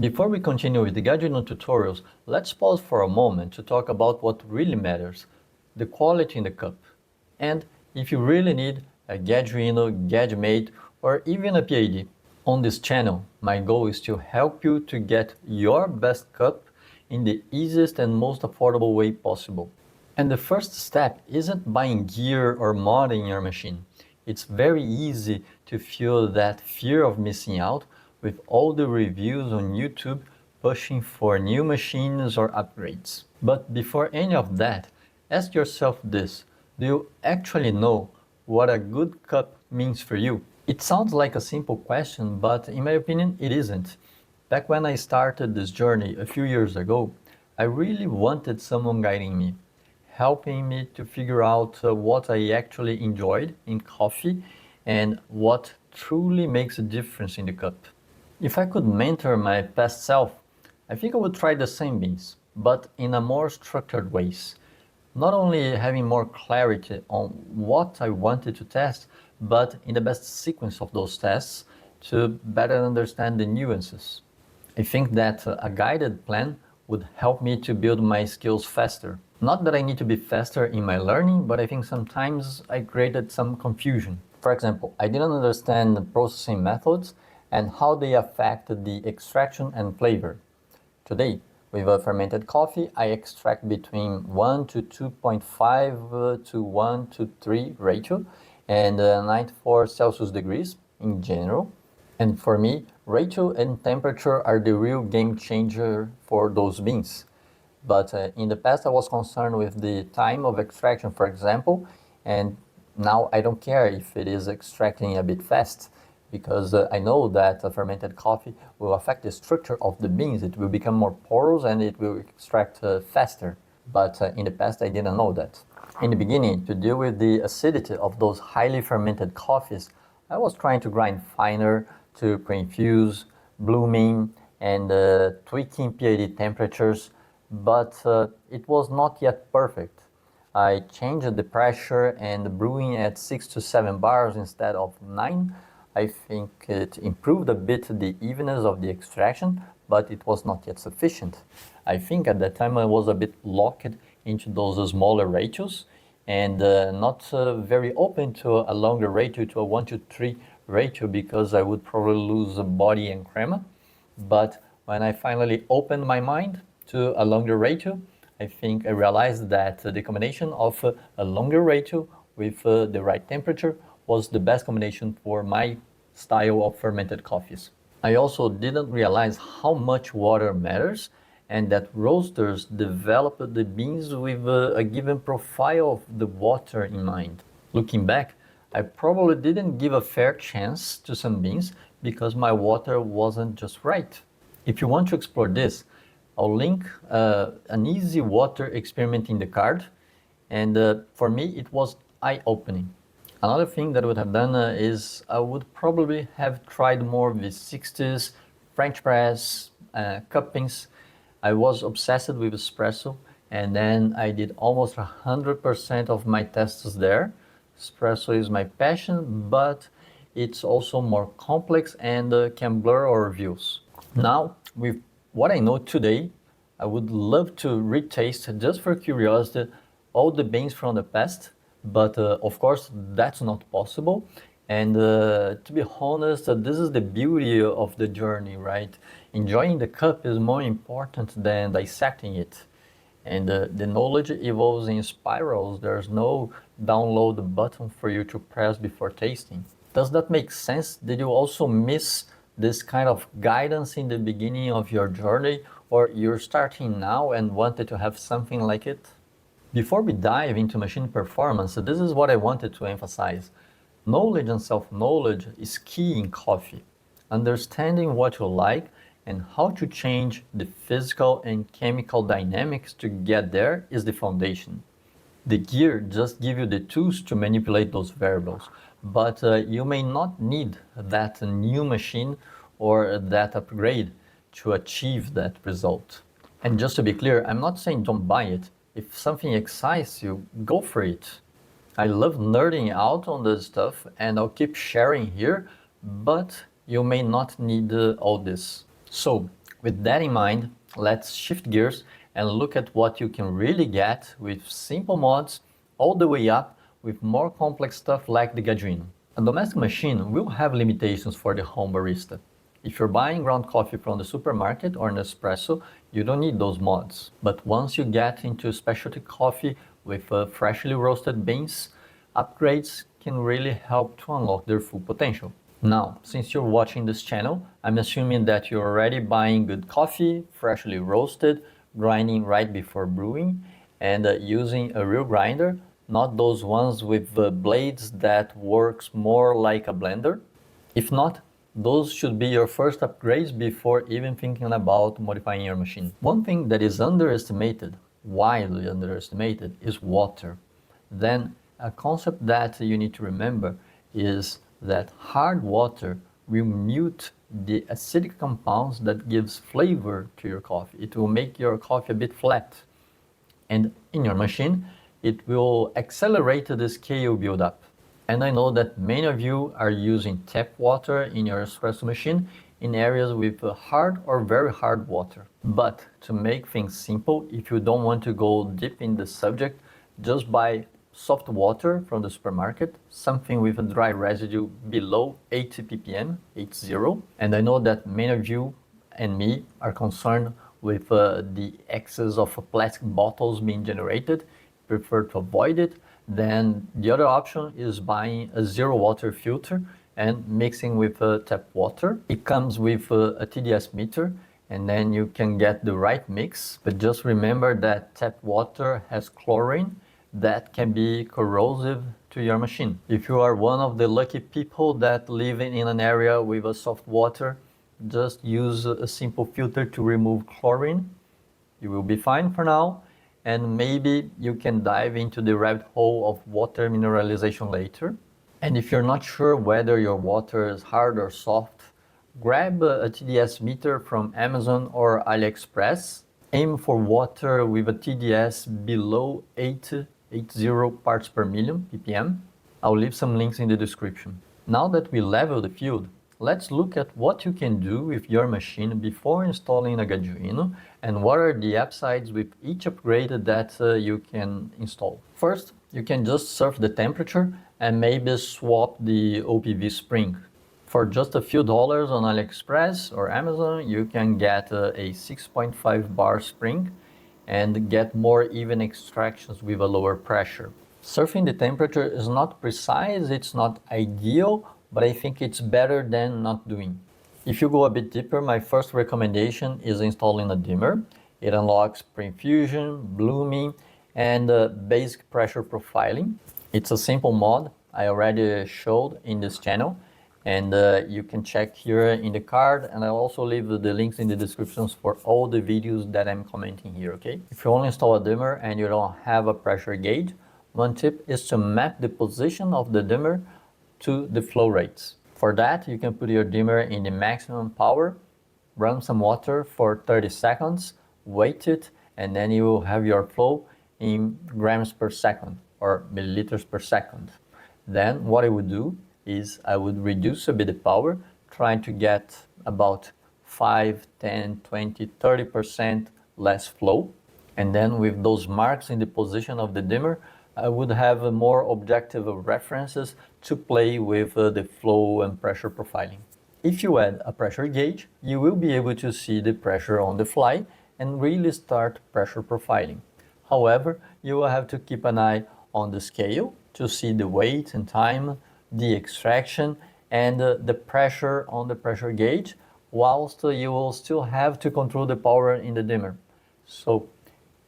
Before we continue with the Gaduino tutorials, let's pause for a moment to talk about what really matters, the quality in the cup. And if you really need a Gaduino, Gaggia Mate, or even a PID. On this channel, my goal is to help you to get your best cup in the easiest and most affordable way possible. And the first step isn't buying gear or modding your machine. It's very easy to feel that fear of missing out with all the reviews on YouTube pushing for new machines or upgrades. But before any of that, ask yourself this: do you actually know what a good cup means for you? It sounds like a simple question, but in my opinion, it isn't. Back when I started this journey a few years ago, I really wanted someone guiding me, helping me to figure out what I actually enjoyed in coffee and what truly makes a difference in the cup. If I could mentor my past self, I think I would try the same beans, but in a more structured ways. Not only having more clarity on what I wanted to test, but in the best sequence of those tests to better understand the nuances. I think that a guided plan would help me to build my skills faster. Not that I need to be faster in my learning, but I think sometimes I created some confusion. For example, I didn't understand the processing methods and how they affect the extraction and flavor. Today, with a fermented coffee, I extract between 1 to 2.5 to 1 to 3 ratio and 94 Celsius degrees in general. And for me, ratio and temperature are the real game changer for those beans. But in the past, I was concerned with the time of extraction, for example, and now I don't care if it is extracting a bit fast, because I know that fermented coffee will affect the structure of the beans. It will become more porous and it will extract faster. But in the past, I didn't know that. In the beginning, to deal with the acidity of those highly fermented coffees, I was trying to grind finer, to pre-infuse, blooming, and tweaking PID temperatures, but it was not yet perfect. I changed the pressure and brewing at 6 to 7 bars instead of 9. I think it improved a bit the evenness of the extraction, but it was not yet sufficient. I think at that time I was a bit locked into those smaller ratios and not very open to a longer ratio, to a 1 to 3 ratio, because I would probably lose body and crema. But when I finally opened my mind to a longer ratio, I think I realized that the combination of a longer ratio with the right temperature was the best combination for my style of fermented coffees. I also didn't realize how much water matters and that roasters develop the beans with a given profile of the water in mind. Looking back, I probably didn't give a fair chance to some beans because my water wasn't just right. If you want to explore this, I'll link an easy water experiment in the card, and for me it was eye-opening. Another thing that I would have done is I would probably have tried more V60s, French press, cuppings. I was obsessed with espresso, and then I did almost 100% of my tests there. Espresso is my passion, but it's also more complex and can blur our views. Now, with what I know today, I would love to retaste, just for curiosity, all the beans from the past. But of course, that's not possible. And to be honest, this is the beauty of the journey, right? Enjoying the cup is more important than dissecting it. And the knowledge evolves in spirals. There's no download button for you to press before tasting. Does that make sense? Did you also miss this kind of guidance in the beginning of your journey, or you're starting now and wanted to have something like it? Before we dive into machine performance, this is what I wanted to emphasize. Knowledge and self-knowledge is key in coffee. Understanding what you like and how to change the physical and chemical dynamics to get there is the foundation. The gear just gives you the tools to manipulate those variables, but you may not need that new machine or that upgrade to achieve that result. And just to be clear, I'm not saying don't buy it. If something excites you, go for it. I love nerding out on this stuff and I'll keep sharing here, but you may not need all this. So, With that in mind, let's shift gears and look at what you can really get with simple mods all the way up with more complex stuff like the Gaduino. A domestic machine will have limitations for the home barista. If you're buying ground coffee from the supermarket or an espresso, you don't need those mods. But once you get into specialty coffee with freshly roasted beans, upgrades can really help to unlock their full potential. Now, since you're watching this channel, I'm assuming that you're already buying good coffee, freshly roasted, grinding right before brewing, and using a real grinder, not those ones with blades that works more like a blender. If not, those should be your first upgrades before even thinking about modifying your machine. One thing that is underestimated, widely underestimated, is water. Then a concept that you need to remember is that hard water will mute the acidic compounds that gives flavor to your coffee. It will make your coffee a bit flat. And in your machine, it will accelerate the scale buildup. And I know that many of you are using tap water in your espresso machine in areas with hard or very hard water. But to make things simple, if you don't want to go deep in the subject, just buy soft water from the supermarket, something with a dry residue below 80 ppm, 80. And I know that many of you and me are concerned with the excess of plastic bottles being generated, prefer to avoid it. Then the other option is buying a Zerowater filter and mixing with tap water. It comes with a TDS meter, and then you can get the right mix. But just remember that tap water has chlorine that can be corrosive to your machine. If you are one of the lucky people that live in an area with a soft water, just use a simple filter to remove chlorine. You will be fine for now, and maybe you can dive into the rabbit hole of water mineralization later. And if you're not sure whether your water is hard or soft, grab a TDS meter from Amazon or AliExpress. Aim for water with a TDS below 80 parts per million ppm. I'll leave some links in the description. Now that we level the field, let's look at what you can do with your machine before installing a Gaduino and what are the upsides with each upgrade that you can install. First, you can just surf the temperature and maybe swap the OPV spring. For just a few dollars on AliExpress or Amazon, you can get a 6.5 bar spring and get more even extractions with a lower pressure. Surfing the temperature is not precise, it's not ideal, but I think it's better than not doing. If you go a bit deeper, my first recommendation is installing a dimmer. It unlocks pre-infusion, blooming, and basic pressure profiling. It's a simple mod I already showed in this channel, and you can check here in the card, and I'll also leave the links in the descriptions for all the videos that I'm commenting here, okay? If you only install a dimmer and you don't have a pressure gauge, one tip is to map the position of the dimmer to the flow rates. For that, you can put your dimmer in the maximum power, run some water for 30 seconds, wait it, and then you will have your flow in grams per second or milliliters per second. Then what I would do is I would reduce a bit the power, trying to get about 5, 10, 20, 30% less flow. And then with those marks in the position of the dimmer, I would have more objective references to play with the flow and pressure profiling. If you add a pressure gauge, you will be able to see the pressure on the fly and really start pressure profiling. However, you will have to keep an eye on the scale to see the weight and time, the extraction, and the pressure on the pressure gauge, whilst you will still have to control the power in the dimmer. So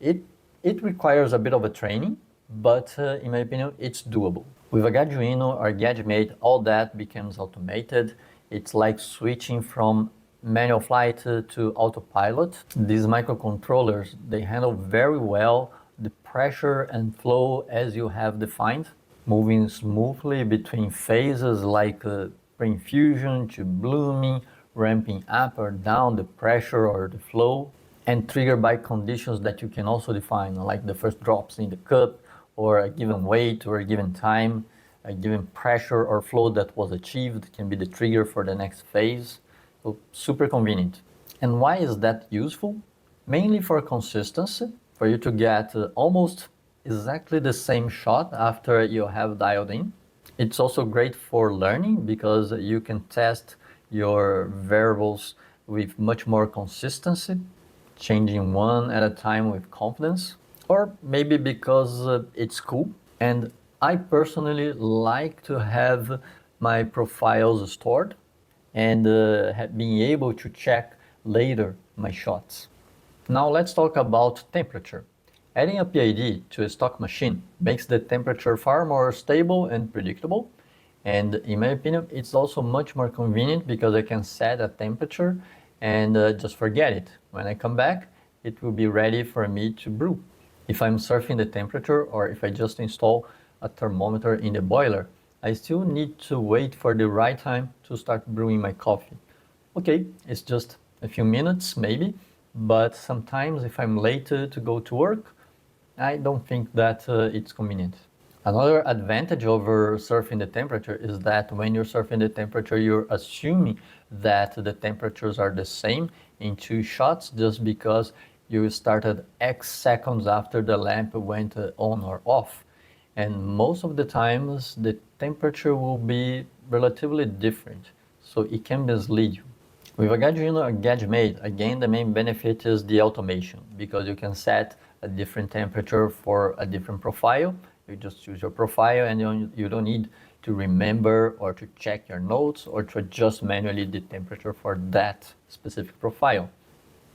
it requires a bit of a training, but in my opinion, it's doable. With a Gaduino or Gaggia Mate, all that becomes automated. It's like switching from manual flight to autopilot. These microcontrollers, they handle very well the pressure and flow as you have defined, moving smoothly between phases like pre-infusion to blooming, ramping up or down the pressure or the flow, and triggered by conditions that you can also define, like the first drops in the cup, or a given weight or a given time, a given pressure or flow that was achieved can be the trigger for the next phase. So super convenient. And why is that useful? Mainly for consistency, for you to get almost exactly the same shot after you have dialed in. It's also great for learning because you can test your variables with much more consistency, changing one at a time with confidence, or maybe because it's cool. And I personally like to have my profiles stored and being able to check later my shots. Now let's talk about temperature. Adding a PID to a stock machine makes the temperature far more stable and predictable. And in my opinion, it's also much more convenient because I can set a temperature and just forget it. When I come back, it will be ready for me to brew. If I'm surfing the temperature or if I just install a thermometer in the boiler, I still need to wait for the right time to start brewing my coffee. Okay, it's just a few minutes maybe, but sometimes if I'm late to go to work, I don't think that it's convenient. Another advantage over surfing the temperature is that when you're surfing the temperature, you're assuming that the temperatures are the same in two shots just because you started X seconds after the lamp went on or off. And most of the times, the temperature will be relatively different, so it can mislead you. With a Gaduino or Gadget, again, the main benefit is the automation because you can set a different temperature for a different profile. You just choose your profile and you don't need to remember or to check your notes or to adjust manually the temperature for that specific profile.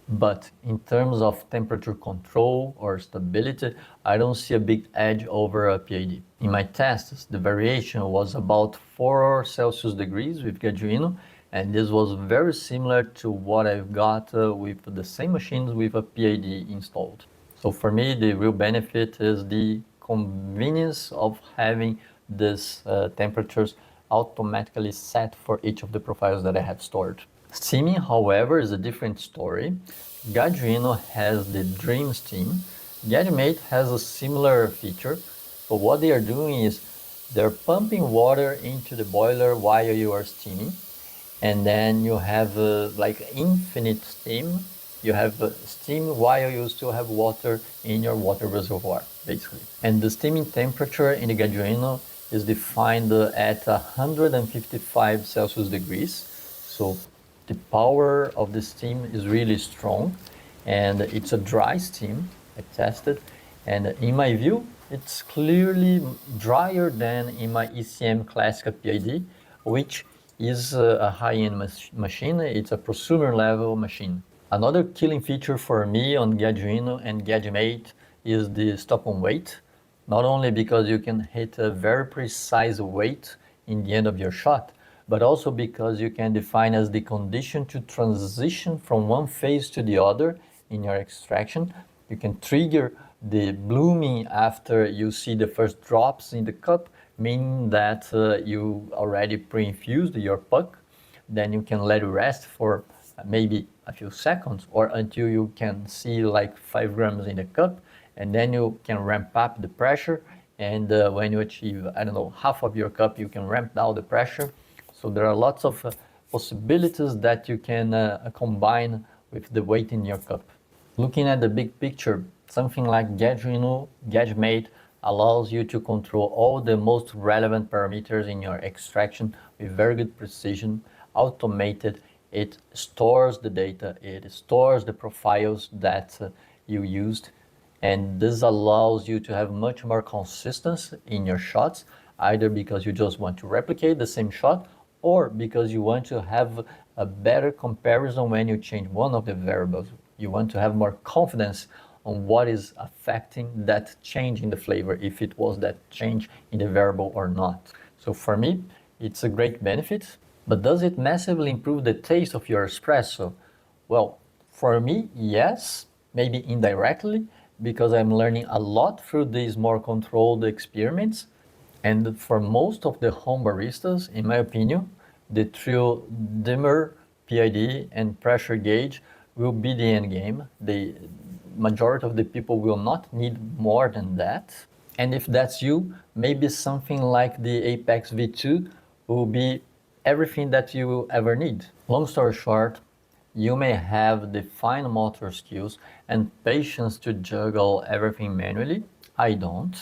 But in terms of temperature control or stability, I don't see a big edge over a PID. In my tests, the variation was about 4 Celsius degrees with Gaduino, and this was very similar to what I've got with the same machines with a PID installed. So for me, the real benefit is the convenience of having these temperatures automatically set for each of the profiles that I have stored. Steaming, however, is a different story. Gaduino has the Dream Steam. Gadget has a similar feature, but what they are doing is they're pumping water into the boiler while you are steaming, and then you have like infinite steam. You have steam while you still have water in your water reservoir, basically. And the steaming temperature in the Gaduino is defined at 155 Celsius degrees. So the power of the steam is really strong, and it's a dry steam. I tested, and in my view, it's clearly drier than in my ECM Classic PID, which is a high-end machine. It's a prosumer level machine. Another killing feature for me on Gaduino and Gadget is the stop on weight. Not only because you can hit a very precise weight in the end of your shot, but also because you can define as the condition to transition from one phase to the other in your extraction. You can trigger the blooming after you see the first drops in the cup, meaning that you already pre-infused your puck. Then you can let it rest for maybe a few seconds or until you can see like 5 grams in the cup, and then you can ramp up the pressure, and when you achieve, I don't know, half of your cup, you can ramp down the pressure. So there are lots of possibilities that you can combine with the weight in your cup. Looking at the big picture, something like Gaduino Gadget allows you to control all the most relevant parameters in your extraction with very good precision, automated. It stores the data, it stores the profiles that you used, and this allows you to have much more consistency in your shots, either because you just want to replicate the same shot or because you want to have a better comparison when you change one of the variables. You want to have more confidence on what is affecting that change in the flavor, if it was that change in the variable or not. So for me, it's a great benefit. But does it massively improve the taste of your espresso? Well, for me, yes, maybe indirectly, because I'm learning a lot through these more controlled experiments. And for most of the home baristas, in my opinion, the trio dimmer, PID, and pressure gauge will be the end game. The majority of the people will not need more than that. And if that's you, maybe something like the Apex V2 will be everything that you will ever need. Long story short, You may have the fine motor skills and patience to juggle everything manually. I don't.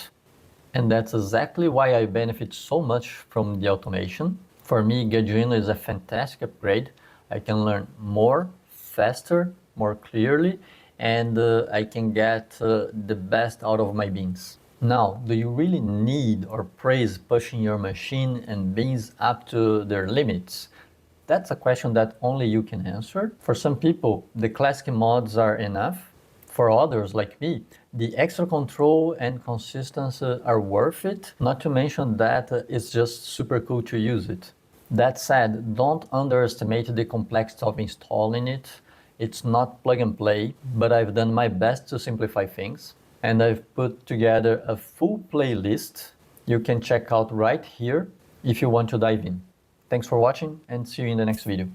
And that's exactly why I benefit so much from the automation. For me, Gaduino is a fantastic upgrade. I can learn more, faster, more clearly, and I can get the best out of my beans. Now, do you really need or praise pushing your machine and beans up to their limits? That's a question that only you can answer. For some people, the classic mods are enough. For others, like me, the extra control and consistency are worth it, not to mention that it's just super cool to use it. That said, don't underestimate the complexity of installing it. It's not plug and play, but I've done my best to simplify things, and I've put together a full playlist you can check out right here if you want to dive in. Thanks for watching, and see you in the next video.